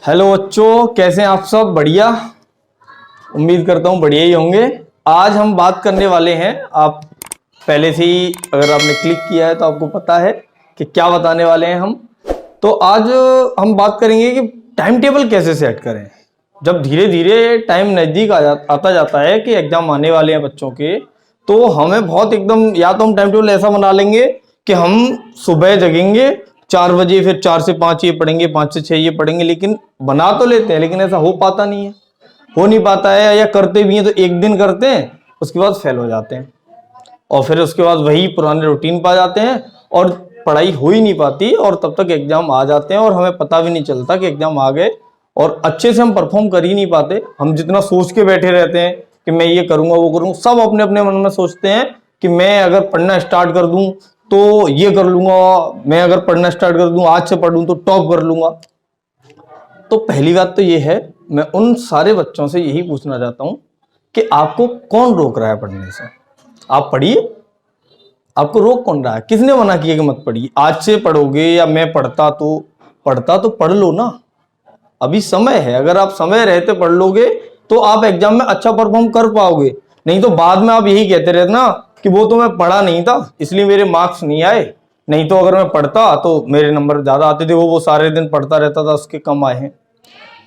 Hello बच्चों, कैसे हैं आप सब? बढ़िया, उम्मीद करता हूँ बढ़िया ही होंगे। आज हम बात करने वाले हैं, आप पहले से ही अगर आपने क्लिक किया है तो आपको पता है कि क्या बताने वाले हैं हम। तो आज हम बात करेंगे कि टाइम टेबल कैसे सेट करें। जब धीरे धीरे टाइम नज़दीक आता जाता है कि एग्जाम आने वाले हैं बच्चों के, तो हमें बहुत एकदम या तो हम टाइम टेबल ऐसा बना लेंगे कि हम सुबह जगेंगे 4 बजे, फिर 4 से 5 ये पढ़ेंगे, 5 से 6 ये पढ़ेंगे। लेकिन बना तो लेते हैं, लेकिन ऐसा हो पाता नहीं है, हो नहीं पाता है। या करते भी हैं तो एक दिन करते हैं, उसके बाद फेल हो जाते हैं और फिर उसके बाद वही पुराने रूटीन पा जाते हैं और पढ़ाई हो ही नहीं पाती। और तब तक एग्जाम आ जाते हैं और हमें पता भी नहीं चलता कि एग्जाम आ गए और अच्छे से हम परफॉर्म कर ही नहीं पाते। हम जितना सोच के बैठे रहते हैं कि मैं ये करूंगा वो करूंगा, सब अपने अपने मन में सोचते हैं कि मैं अगर पढ़ना स्टार्ट कर दूं तो ये कर लूंगा, मैं अगर पढ़ना स्टार्ट कर दूं, आज से पढ़ूं तो टॉप कर लूंगा। तो पहली बात तो ये है, मैं उन सारे बच्चों से यही पूछना चाहता हूं कि आपको कौन रोक रहा है पढ़ने से? आप पढ़िए, आपको रोक कौन रहा है? किसने मना किया कि मत पढ़िए? आज से पढ़ोगे या मैं पढ़ता तो पढ़ लो ना, अभी समय है। अगर आप समय रहते पढ़ लोगे तो आप एग्जाम में अच्छा परफॉर्म कर पाओगे। नहीं तो बाद में आप यही कहते रहते ना कि वो तो मैं पढ़ा नहीं था इसलिए मेरे मार्क्स नहीं आए, नहीं तो अगर मैं पढ़ता तो मेरे नंबर ज्यादा आते थे। वो सारे दिन पढ़ता रहता था, उसके कम आए हैं।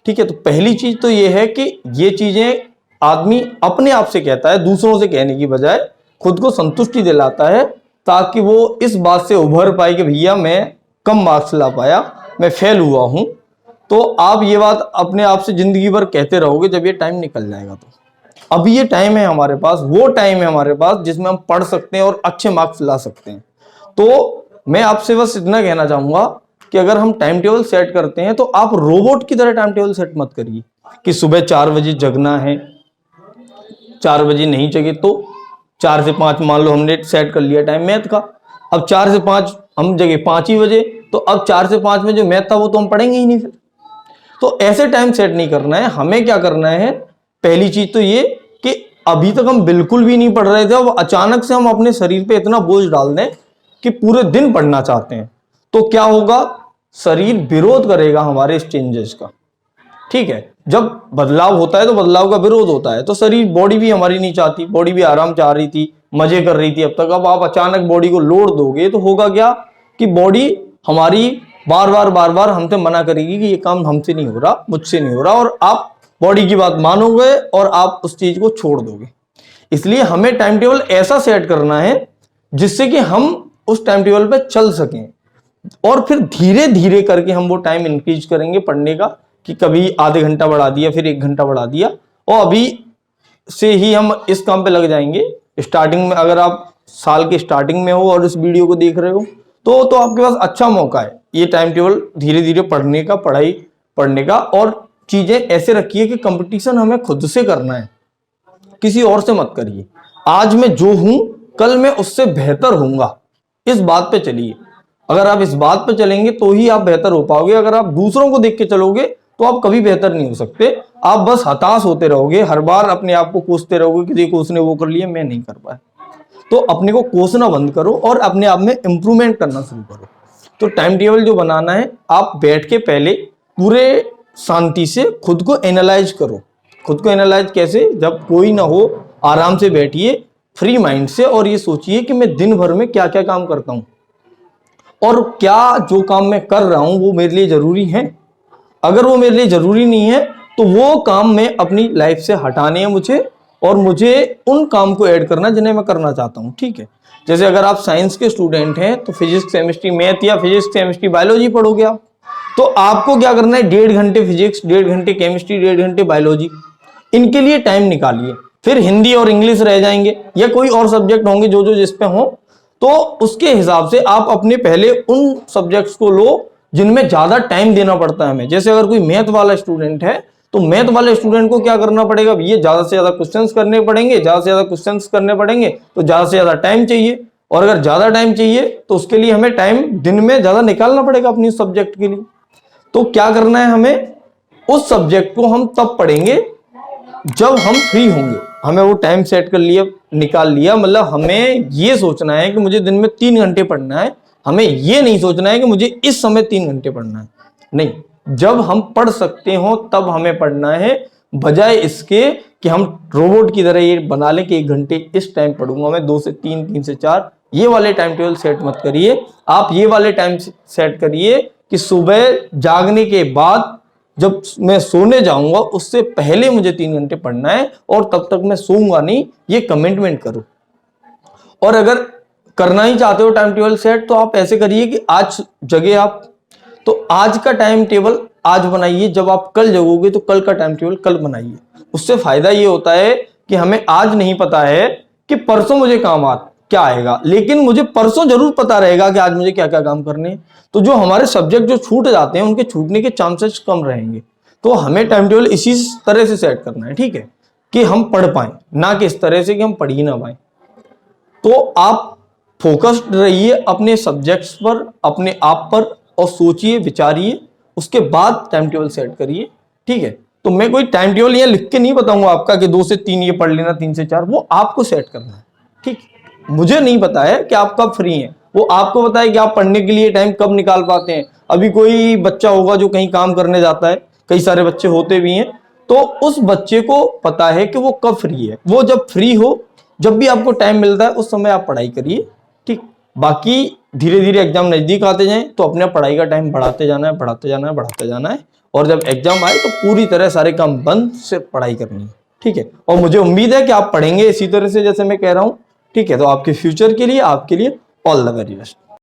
ठीक है, तो पहली चीज तो ये है कि ये चीजें आदमी अपने आप से कहता है, दूसरों से कहने की बजाय खुद को संतुष्टि दिलाता है, ताकि वो इस बात से उभर पाए कि भैया मैं कम मार्क्स ला पाया, मैं फेल हुआ हूं। तो आप ये बात अपने आप से जिंदगी भर कहते रहोगे, जब ये टाइम निकल जाएगा तो। अभी ये टाइम है हमारे पास, वो टाइम है हमारे पास जिसमें हम पढ़ सकते हैं और अच्छे मार्क्स ला सकते हैं। तो मैं आपसे बस इतना कहना चाहूंगा कि अगर हम टाइम टेबल सेट करते हैं तो आप रोबोट की तरह टाइम टेबल सेट मत करिए कि सुबह 4 बजे जगना है, 4 बजे नहीं जगे तो 4 से 5 मान लो हमने सेट कर लिया टाइम मैथ का। अब 4 से 5 हम जगे 5 ही बजे, तो अब 4 से 5 में जो मैथ था वो तो हम पढ़ेंगे ही नहीं फिर। तो ऐसे टाइम सेट नहीं करना है। हमें क्या करना है, पहली चीज तो ये कि अभी तक हम बिल्कुल भी नहीं पढ़ रहे थे, अब अचानक से हम अपने शरीर पे इतना बोझ डाल दें कि पूरे दिन पढ़ना चाहते हैं, तो क्या होगा? शरीर विरोध करेगा हमारे इस चेंजेस का। ठीक है, जब बदलाव होता है तो बदलाव का विरोध होता है। तो शरीर, बॉडी भी हमारी नहीं चाहती, बॉडी भी आराम चाह रही थी, मजे कर रही थी अब तक। अब आप अचानक बॉडी को लोड दोगे तो होगा क्या कि बॉडी हमारी बार बार हमसे मना करेगी कि ये काम हमसे नहीं हो रहा, मुझसे नहीं हो रहा, और आप बॉडी की बात मानोगे और आप उस चीज को छोड़ दोगे। इसलिए हमें टाइम टेबल ऐसा सेट करना है जिससे कि हम उस टाइम टेबल पे चल सकें, और फिर धीरे धीरे करके हम वो टाइम इंक्रीज करेंगे पढ़ने का, कि कभी आधे घंटा बढ़ा दिया, फिर 1 घंटा बढ़ा दिया, और अभी से ही हम इस काम पे लग जाएंगे। स्टार्टिंग में, अगर आप साल के स्टार्टिंग में हो और इस वीडियो को देख रहे हो तो आपके पास अच्छा मौका है ये टाइम टेबल धीरे धीरे पढ़ने का, पढ़ाई पढ़ने का। और चीजें ऐसे रखिए कि कंपटीशन हमें खुद से करना है, किसी और से मत करिए। आज मैं जो हूं कल मैं उससे बेहतर होऊंगा, इस बात पे चलिए। अगर आप इस बात पे चलेंगे तो ही आप बेहतर हो पाओगे। अगर आप दूसरों को देख के चलोगे तो आप कभी बेहतर नहीं हो सकते। आप बस हताश होते रहोगे, हर बार अपने आप को कोसते रहोगे कि देखो उसने वो कर लिया, मैं नहीं कर पाया। तो अपने को कोसना बंद करो और अपने आप में इंप्रूवमेंट करना शुरू करो। तो टाइम टेबल जो बनाना है, आप बैठ के पहले पूरे शांति से खुद को एनालाइज करो। खुद को एनालाइज कैसे? जब कोई ना हो, आराम से बैठिए फ्री माइंड से, और ये सोचिए कि मैं दिन भर में क्या क्या काम करता हूं और क्या जो काम मैं कर रहा हूं वो मेरे लिए जरूरी है। अगर वो मेरे लिए जरूरी नहीं है तो वो काम मैं अपनी लाइफ से हटाने हैं मुझे, और मुझे उन काम को ऐड करना जिन्हें मैं करना चाहता हूं। ठीक है, जैसे अगर आप साइंस के स्टूडेंट हैं तो फिजिक्स, केमिस्ट्री, मैथ, या फिजिक्स, केमिस्ट्री, बायोलॉजी पढ़ोगे आप, तो आपको क्या करना है? 1.5 घंटे फिजिक्स, 1.5 घंटे केमिस्ट्री, 1.5 घंटे बायोलॉजी, इनके लिए टाइम निकालिए। फिर हिंदी और इंग्लिश रह जाएंगे, या कोई और सब्जेक्ट होंगे जो जिस पे हो, तो उसके हिसाब से आप अपने पहले उन सब्जेक्ट्स को लो जिनमें ज्यादा टाइम देना पड़ता है हमें। जैसे अगर कोई मैथ वाला स्टूडेंट है तो मैथ वाले स्टूडेंट को क्या करना पड़ेगा? ये ज्यादा से ज्यादा क्वेश्चंस करने पड़ेंगे, ज्यादा से ज्यादा क्वेश्चंस करने पड़ेंगे तो ज्यादा से ज्यादा टाइम चाहिए, और अगर ज्यादा टाइम चाहिए तो उसके लिए हमें टाइम दिन में ज्यादा निकालना पड़ेगा अपनी सब्जेक्ट के लिए। तो क्या करना है हमें? उस सब्जेक्ट को हम तब पढ़ेंगे जब हम फ्री होंगे। हमें वो टाइम सेट कर लिया, निकाल लिया, मतलब हमें ये सोचना है कि मुझे दिन में 3 घंटे पढ़ना है। हमें ये नहीं सोचना है कि मुझे इस समय 3 घंटे पढ़ना है, नहीं। जब हम पढ़ सकते हो तब हमें पढ़ना है, बजाय इसके कि हम रोबोट की तरह ये बना लें कि 1 घंटे इस टाइम पढ़ूंगा मैं, 2 से 3, 3 से 4। ये वाले टाइम टेबल सेट मत करिए। आप ये वाले टाइम सेट करिए कि सुबह जागने के बाद जब मैं सोने जाऊंगा उससे पहले मुझे 3 घंटे पढ़ना है और तब तक मैं सोऊंगा नहीं, ये कमिटमेंट करो। और अगर करना ही चाहते हो टाइम टेबल सेट, तो आप ऐसे करिए कि आज जगे आप, तो आज का टाइम टेबल आज बनाइए, जब आप कल जगोगे तो कल का टाइम टेबल कल बनाइए। उससे फायदा ये होता है कि हमें आज नहीं पता है कि परसों मुझे काम क्या आएगा, लेकिन मुझे परसों जरूर पता रहेगा कि आज मुझे क्या क्या काम करने हैं। तो जो हमारे सब्जेक्ट जो छूट जाते हैं उनके छूटने के चांसेस कम रहेंगे। तो हमें टाइम टेबल इसी तरह से सेट करना है, ठीक है, कि हम पढ़ पाए, ना कि इस तरह से कि हम पढ़ ही ना पाए। तो आप फोकस्ड रहिए अपने सब्जेक्ट्स पर, अपने आप पर, और सोचिए विचारिए, उसके बाद टाइम टेबल सेट करिए, ठीक है। तो मैं कोई टाइम टेबल यहाँ लिख के नहीं बताऊंगा आपका कि 2 से 3 ये पढ़ लेना, 3 से 4, वो आपको सेट करना है, ठीक। मुझे नहीं पता है कि आप कब फ्री हैं, वो आपको पता है कि आप पढ़ने के लिए टाइम कब निकाल पाते हैं। अभी कोई बच्चा होगा जो कहीं काम करने जाता है, कई सारे बच्चे होते भी हैं, तो उस बच्चे को पता है कि वो कब फ्री है। वो जब फ्री हो, जब भी आपको टाइम मिलता है उस समय आप पढ़ाई करिए, ठीक। बाकी धीरे धीरे एग्जाम नजदीक आते जाएं तो अपने पढ़ाई का टाइम बढ़ाते जाना है, बढ़ाते जाना है, बढ़ाते जाना है। और जब एग्जाम आए तो पूरी तरह सारे काम बंद, सिर्फ पढ़ाई करनी है, ठीक है। और मुझे उम्मीद है कि आप पढ़ेंगे इसी तरह से जैसे मैं कह रहा हूं, ठीक है। तो आपके फ्यूचर के लिए, आपके लिए ऑल द वेरी बेस्ट।